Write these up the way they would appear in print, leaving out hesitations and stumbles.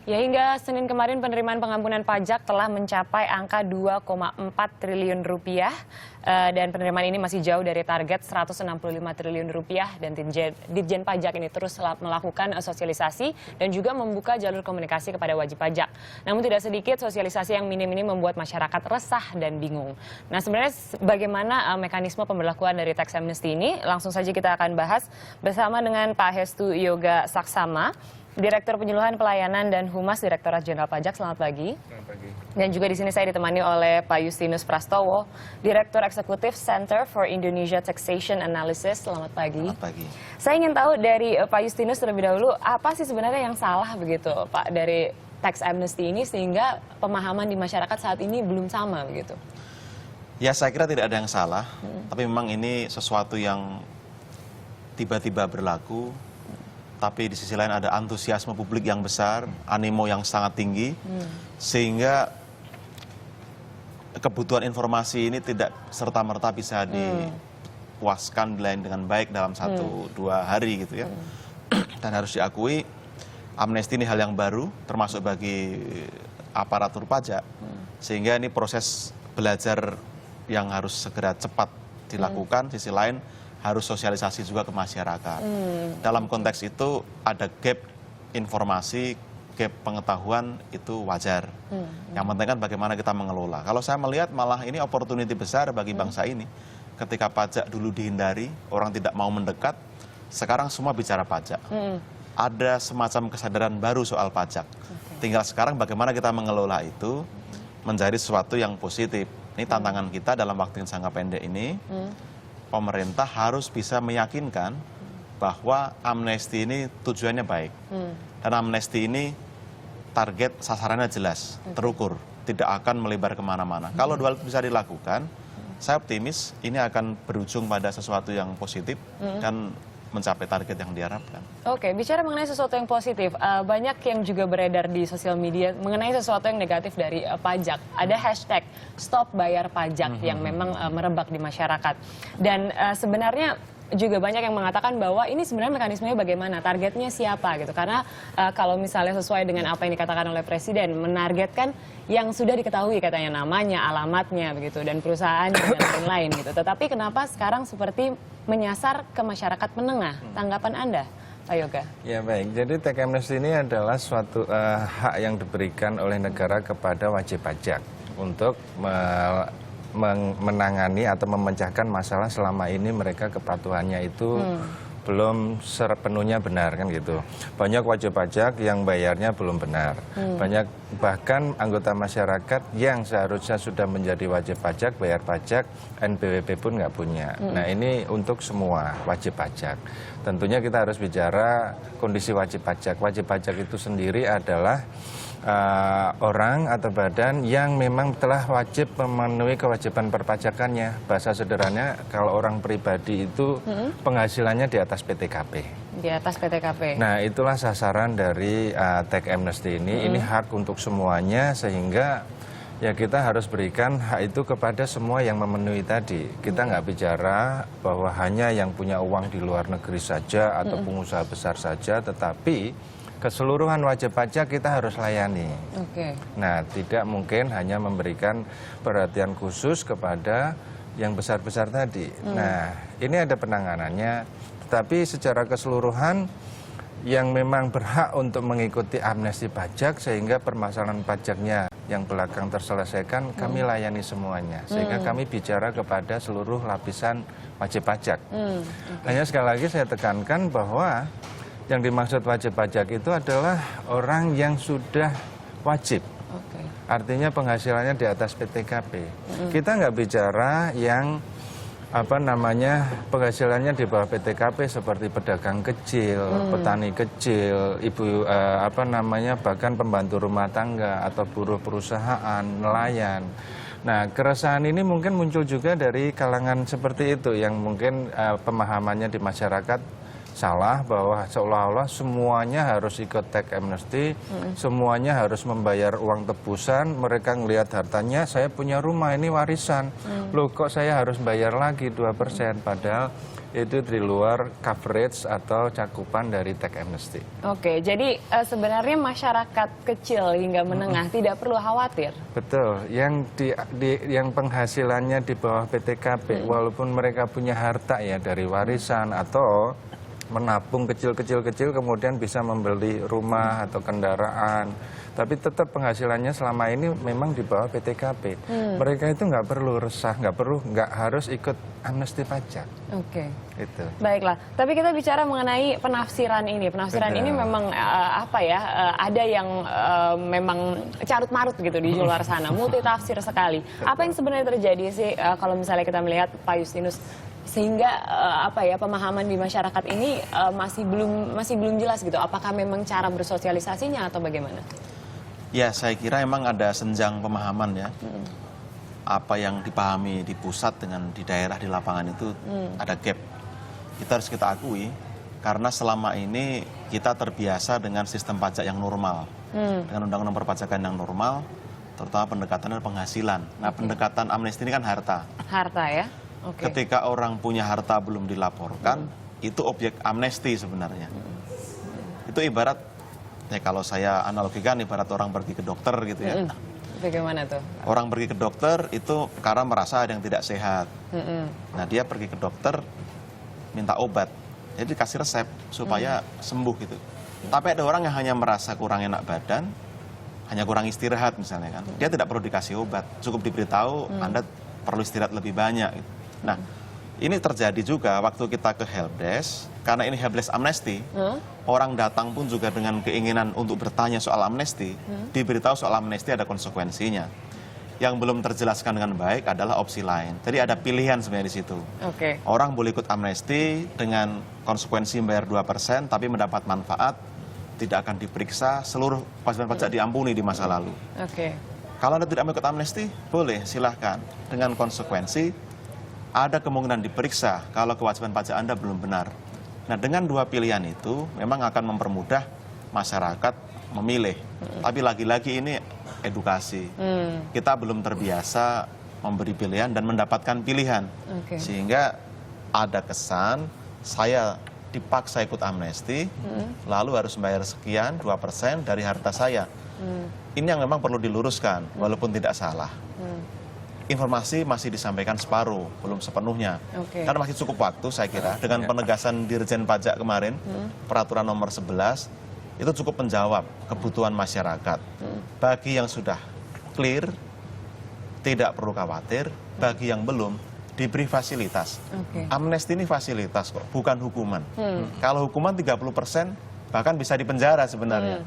Ya, hingga Senin kemarin penerimaan pengampunan pajak telah mencapai angka 2,4 triliun rupiah dan penerimaan ini masih jauh dari target 165 triliun rupiah dan Ditjen Pajak ini terus melakukan sosialisasi dan juga membuka jalur komunikasi kepada wajib pajak. Namun tidak sedikit sosialisasi yang minim ini membuat masyarakat resah dan bingung. Nah, sebenarnya bagaimana mekanisme pemberlakuan dari tax amnesty ini? Langsung saja kita akan bahas bersama dengan Pak Hestu Yoga Saksama, Direktur Penyuluhan Pelayanan dan Humas Direktorat Jenderal Pajak. Selamat pagi. Selamat pagi. Dan juga di sini saya ditemani oleh Pak Justinus Prastowo, Direktur Eksekutif Center for Indonesia Taxation Analysis. Selamat pagi. Selamat pagi. Saya ingin tahu dari Pak Justinus terlebih dahulu, apa sih sebenarnya yang salah begitu Pak dari tax amnesty ini sehingga pemahaman di masyarakat saat ini belum sama begitu? Ya, saya kira tidak ada yang salah, tapi memang ini sesuatu yang tiba-tiba berlaku. Tapi di sisi lain ada antusiasme publik yang besar, animo yang sangat tinggi, sehingga kebutuhan informasi ini tidak serta-merta bisa dipuaskan dengan baik dalam 1-2 hari gitu ya. Dan harus diakui, amnesti ini hal yang baru, termasuk bagi aparatur pajak, sehingga ini proses belajar yang harus segera cepat dilakukan. Sisi lain, harus sosialisasi juga ke masyarakat. Dalam konteks itu ada gap informasi, gap pengetahuan itu wajar. Yang penting kan bagaimana kita mengelola. Kalau saya melihat malah ini opportunity besar bagi bangsa ini. Ketika pajak dulu dihindari, orang tidak mau mendekat, sekarang semua bicara pajak. Ada semacam kesadaran baru soal pajak. Tinggal sekarang bagaimana kita mengelola itu menjadi sesuatu yang positif. Ini tantangan kita dalam waktu yang sangat pendek ini. Pemerintah harus bisa meyakinkan bahwa amnesti ini tujuannya baik. Dan amnesti ini target sasarannya jelas, terukur, tidak akan melebar kemana-mana. Kalau dua itu bisa dilakukan, saya optimis ini akan berujung pada sesuatu yang positif dan mencapai target yang diharapkan. Oke, bicara mengenai sesuatu yang positif, banyak yang juga beredar di sosial media mengenai sesuatu yang negatif dari pajak. Ada hashtag stop bayar pajak yang memang merebak di masyarakat. Dan sebenarnya juga banyak yang mengatakan bahwa ini sebenarnya mekanismenya bagaimana, targetnya siapa gitu. Karena kalau misalnya sesuai dengan apa yang dikatakan oleh Presiden, menargetkan yang sudah diketahui katanya namanya, alamatnya begitu, dan perusahaannya dan lain-lain gitu. Tetapi kenapa sekarang seperti menyasar ke masyarakat menengah? Tanggapan Anda, Pak Yoga? Ya baik, jadi tax amnesty ini adalah suatu hak yang diberikan oleh negara kepada wajib pajak untuk menangani atau memecahkan masalah selama ini mereka kepatuhannya itu belum sepenuhnya benar kan gitu. Banyak wajib pajak yang bayarnya belum benar. Banyak bahkan anggota masyarakat yang seharusnya sudah menjadi wajib pajak, bayar pajak, NPWP pun nggak punya. Nah ini untuk semua wajib pajak. Tentunya kita harus bicara kondisi wajib pajak. Wajib pajak itu sendiri adalah orang atau badan yang memang telah wajib memenuhi kewajiban perpajakannya. Bahasa sederhananya kalau orang pribadi itu penghasilannya di atas PTKP. Di atas PTKP. Nah itulah sasaran dari tax amnesty ini. Ini hak untuk semuanya sehingga ya kita harus berikan hak itu kepada semua yang memenuhi tadi. Kita nggak bicara bahwa hanya yang punya uang di luar negeri saja atau pengusaha besar saja, tetapi keseluruhan wajib pajak kita harus layani. Nah, tidak mungkin hanya memberikan perhatian khusus kepada yang besar-besar tadi. Nah, ini ada penanganannya, tetapi secara keseluruhan yang memang berhak untuk mengikuti amnesti pajak sehingga permasalahan pajaknya yang belakang terselesaikan, kami layani semuanya. Sehingga kami bicara kepada seluruh lapisan wajib pajak. Hanya sekali lagi saya tekankan bahwa yang dimaksud wajib pajak itu adalah orang yang sudah wajib. Artinya penghasilannya di atas PTKP. Kita nggak bicara yang penghasilannya di bawah PTKP seperti pedagang kecil, petani kecil, bahkan pembantu rumah tangga atau buruh perusahaan, nelayan. Nah, keresahan ini mungkin muncul juga dari kalangan seperti itu yang mungkin pemahamannya di masyarakat salah bahwa seolah-olah semuanya harus ikut tax amnesty, semuanya harus membayar uang tebusan, mereka ngelihat hartanya, saya punya rumah ini warisan, loh kok saya harus bayar lagi 2%, padahal itu di luar coverage atau cakupan dari tax amnesty. Oke, jadi sebenarnya masyarakat kecil hingga menengah tidak perlu khawatir. Betul, yang penghasilannya di bawah PTKP, walaupun mereka punya harta ya dari warisan atau menabung kecil-kecil kemudian bisa membeli rumah atau kendaraan, tapi tetap penghasilannya selama ini memang di bawah PTKP. Mereka itu nggak perlu resah, nggak harus ikut amnesti pajak. Oke. Itu. Baiklah, tapi kita bicara mengenai penafsiran ini. Penafsiran ini memang ada yang memang carut-marut gitu di luar sana, multitafsir sekali. Apa yang sebenarnya terjadi sih kalau misalnya kita melihat Pak Justinus, sehingga pemahaman di masyarakat ini masih belum jelas gitu. Apakah memang cara bersosialisasinya atau bagaimana? Ya, saya kira emang ada senjang pemahaman ya. Apa yang dipahami di pusat dengan di daerah, di lapangan itu ada gap. Kita akui, karena selama ini kita terbiasa dengan sistem pajak yang normal. Dengan undang-undang perpajakan yang normal, terutama pendekatan penghasilan. Nah, pendekatan amnesti ini kan harta. Harta ya? Okay. Ketika orang punya harta belum dilaporkan, itu objek amnesti sebenarnya. Itu ibarat, ya kalau saya analogikan ibarat orang pergi ke dokter gitu ya. Bagaimana tuh? Orang pergi ke dokter itu karena merasa ada yang tidak sehat. Nah, dia pergi ke dokter minta obat, jadi dikasih resep supaya sembuh gitu. Tapi ada orang yang hanya merasa kurang enak badan, hanya kurang istirahat misalnya kan. Dia tidak perlu dikasih obat, cukup diberitahu Anda perlu istirahat lebih banyak gitu. Nah, ini terjadi juga waktu kita ke helpdesk, karena ini helpdesk amnesti, orang datang pun juga dengan keinginan untuk bertanya soal amnesti, diberitahu soal amnesti ada konsekuensinya. Yang belum terjelaskan dengan baik adalah opsi lain. Jadi ada pilihan sebenarnya di situ. Okay. Orang boleh ikut amnesti dengan konsekuensi membayar 2%, tapi mendapat manfaat, tidak akan diperiksa, seluruh kewajiban pajak diampuni di masa lalu. Okay. Kalau Anda tidak mau ikut amnesti, boleh, silahkan. Dengan konsekuensi, ada kemungkinan diperiksa kalau kewajiban pajak Anda belum benar. Nah, dengan dua pilihan itu memang akan mempermudah masyarakat memilih. Tapi lagi-lagi ini edukasi. Kita belum terbiasa memberi pilihan dan mendapatkan pilihan. Okay. Sehingga ada kesan saya dipaksa ikut amnesti, lalu harus membayar sekian, 2% dari harta saya. Ini yang memang perlu diluruskan, walaupun tidak salah. Informasi masih disampaikan separuh, belum sepenuhnya. Okay. Karena masih cukup waktu saya kira, dengan penegasan Dirjen Pajak kemarin, peraturan nomor 11, itu cukup menjawab kebutuhan masyarakat. Bagi yang sudah clear, tidak perlu khawatir, bagi yang belum, diberi fasilitas. Okay. Amnesti ini fasilitas kok, bukan hukuman. Kalau hukuman 30%, bahkan bisa dipenjara sebenarnya.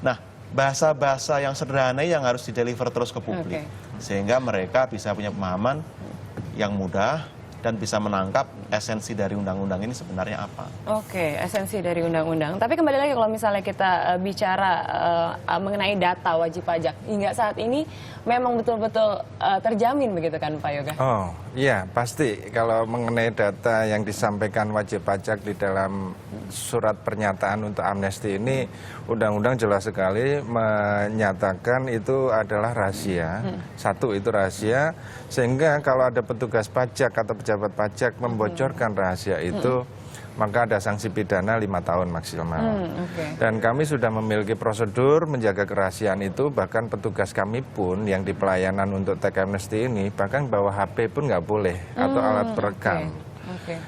Nah, bahasa-bahasa yang sederhana yang harus dideliver terus ke publik. Sehingga mereka bisa punya pemahaman yang mudah dan bisa menangkap esensi dari undang-undang ini sebenarnya apa. Oke, esensi dari undang-undang. Tapi kembali lagi kalau misalnya kita bicara mengenai data wajib pajak, hingga saat ini memang betul-betul terjamin begitu kan Pak Yoga? Oh iya, pasti. Kalau mengenai data yang disampaikan wajib pajak di dalam surat pernyataan untuk amnesti ini, undang-undang jelas sekali menyatakan itu adalah rahasia. Satu, itu rahasia, sehingga kalau ada petugas pajak atau pejabat pajak membocorkan rahasia itu, maka ada sanksi pidana 5 tahun maksimal. Dan kami sudah memiliki prosedur menjaga kerahasiaan itu, bahkan petugas kami pun yang di pelayanan untuk tax amnesty ini, bahkan bawa HP pun nggak boleh, atau alat perekam.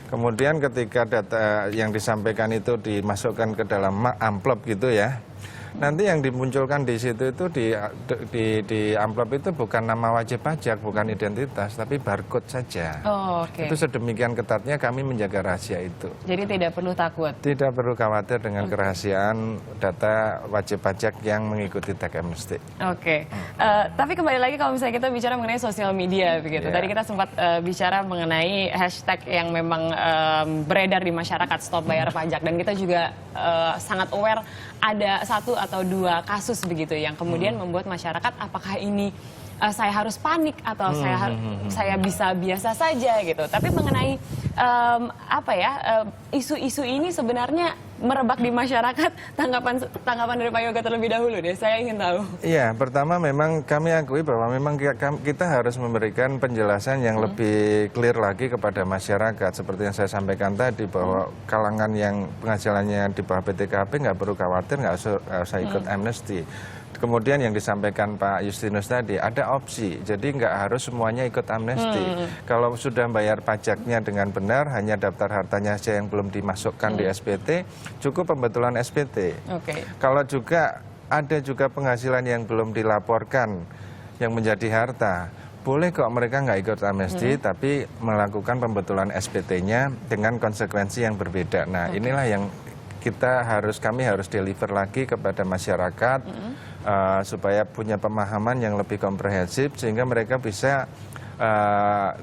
Kemudian ketika data yang disampaikan itu dimasukkan ke dalam amplop gitu ya, nanti yang dimunculkan di situ itu di amplop itu bukan nama wajib pajak, bukan identitas, tapi barcode saja. Itu sedemikian ketatnya kami menjaga rahasia itu. Jadi tidak perlu takut? Tidak perlu khawatir dengan kerahasiaan data wajib pajak yang mengikuti tax amnesty. Tapi kembali lagi kalau misalnya kita bicara mengenai sosial media begitu. Tadi kita sempat bicara mengenai hashtag yang memang beredar di masyarakat, stop bayar pajak, dan kita juga sangat aware ada 1 atau 2 kasus begitu yang kemudian membuat masyarakat apakah ini saya harus panik atau saya bisa biasa saja gitu. Tapi mengenai isu-isu ini sebenarnya merebak di masyarakat. Tanggapan dari Pak Yoga terlebih dahulu deh, saya ingin tahu. Iya, pertama memang kami akui bahwa memang kita harus memberikan penjelasan yang lebih clear lagi kepada masyarakat. Seperti yang saya sampaikan tadi, bahwa kalangan yang penghasilannya di bawah PTKP nggak perlu khawatir, nggak usah ikut amnesti. Kemudian yang disampaikan Pak Justinus tadi, ada opsi, jadi nggak harus semuanya ikut amnesti. Kalau sudah bayar pajaknya dengan benar, hanya daftar hartanya saja yang belum dimasukkan di SPT, cukup pembetulan SPT. Kalau juga ada juga penghasilan yang belum dilaporkan, yang menjadi harta, boleh kok mereka nggak ikut amnesti, tapi melakukan pembetulan SPT-nya dengan konsekuensi yang berbeda. Nah, inilah yang kami harus deliver lagi kepada masyarakat, supaya punya pemahaman yang lebih komprehensif, sehingga mereka bisa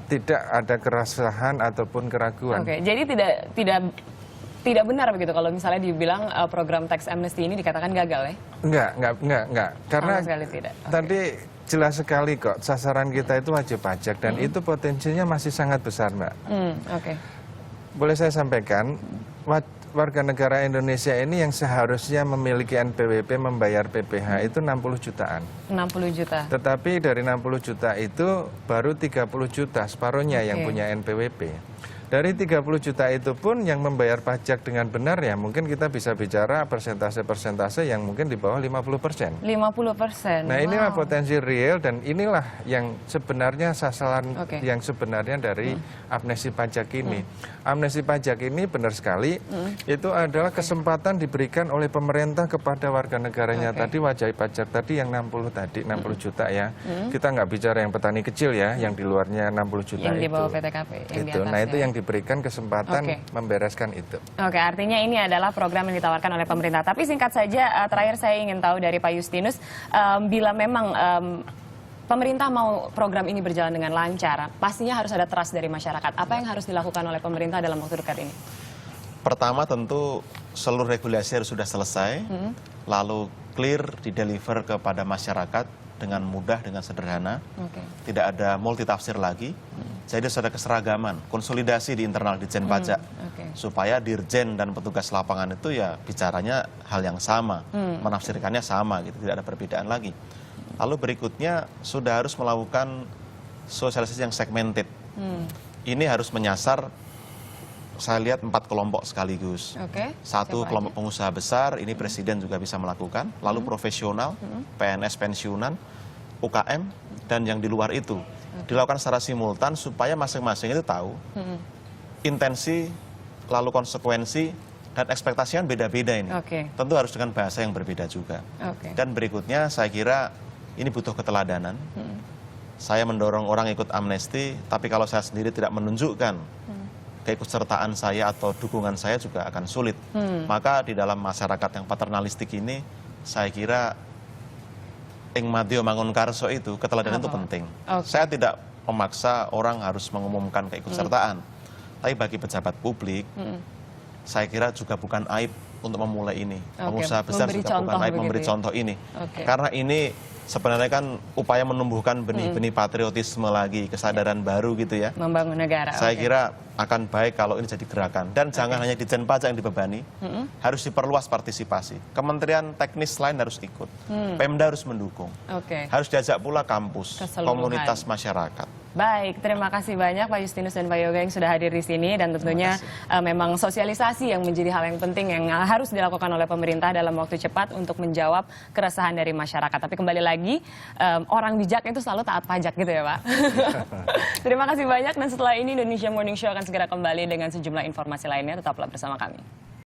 tidak ada keresahan ataupun keraguan. Jadi tidak benar begitu kalau misalnya dibilang program tax amnesty ini dikatakan gagal ya? Enggak. Karena sama sekali tidak. Tadi jelas sekali kok, sasaran kita itu wajib pajak, dan itu potensinya masih sangat besar, Mbak. Boleh saya sampaikan, warga negara Indonesia ini yang seharusnya memiliki NPWP membayar PPh itu 60 jutaan. 60 juta. Tetapi dari 60 juta itu baru 30 juta, separuhnya yang punya NPWP. Dari 30 juta itu pun yang membayar pajak dengan benar, ya mungkin kita bisa bicara persentase-persentase yang mungkin di bawah 50%. 50%. Nah, inilah potensi real, dan inilah yang sebenarnya sasaran yang sebenarnya dari amnesti pajak ini. Amnesti pajak ini benar sekali, itu adalah kesempatan diberikan oleh pemerintah kepada warga negaranya tadi, wajib pajak tadi yang 60 juta ya. Kita nggak bicara yang petani kecil ya, yang di luarnya 60 juta yang di bawah PTKP, yang di atasnya. Nah, itu yang diberikan kesempatan membereskan itu. Artinya ini adalah program yang ditawarkan oleh pemerintah. Tapi singkat saja, terakhir saya ingin tahu dari Pak Justinus, bila memang pemerintah mau program ini berjalan dengan lancar, pastinya harus ada trust dari masyarakat. Apa yang harus dilakukan oleh pemerintah dalam waktu dekat ini? Pertama tentu seluruh regulasi harus sudah selesai, lalu clear, dideliver kepada masyarakat dengan mudah, dengan sederhana, tidak ada multitafsir lagi. Jadi sudah keseragaman, konsolidasi di internal Ditjen Pajak, supaya dirjen dan petugas lapangan itu ya bicaranya hal yang sama, menafsirkannya sama, gitu, tidak ada perbedaan lagi. Lalu berikutnya sudah harus melakukan sosialisasi yang segmented. Ini harus menyasar, saya lihat 4 kelompok sekaligus. Satu kelompok pengusaha besar, ini presiden juga bisa melakukan, lalu profesional, PNS pensiunan, UKM, dan yang di luar itu. Dilakukan secara simultan supaya masing-masing itu tahu intensi, lalu konsekuensi, dan ekspektasinya beda-beda ini. Tentu harus dengan bahasa yang berbeda juga. Dan berikutnya saya kira ini butuh keteladanan. Saya mendorong orang ikut amnesti, tapi kalau saya sendiri tidak menunjukkan keikutsertaan saya atau dukungan saya juga akan sulit. Maka di dalam masyarakat yang paternalistik ini, saya kira ing madya mangun karso itu, keteladanan itu penting. Saya tidak memaksa orang harus mengumumkan keikutsertaan. Tapi bagi pejabat publik, saya kira juga bukan aib untuk memulai ini. Pengusaha besar juga bukan aib memberi contoh ini. Karena ini sebenarnya kan upaya menumbuhkan benih-benih patriotisme lagi, kesadaran baru gitu ya. Membangun negara. Saya kira akan baik kalau ini jadi gerakan. Dan jangan hanya Ditjen Pajak yang dibebani, harus diperluas partisipasi. Kementerian teknis lain harus ikut. Pemda harus mendukung. Harus diajak pula kampus, komunitas masyarakat. Baik, terima kasih banyak Pak Justinus dan Pak Yoga yang sudah hadir di sini, dan tentunya memang sosialisasi yang menjadi hal yang penting yang harus dilakukan oleh pemerintah dalam waktu cepat untuk menjawab keresahan dari masyarakat. Tapi kembali lagi, orang bijak itu selalu taat pajak gitu ya Pak. Terima kasih banyak, dan setelah ini Indonesia Morning Show akan segera kembali dengan sejumlah informasi lainnya. Tetaplah bersama kami.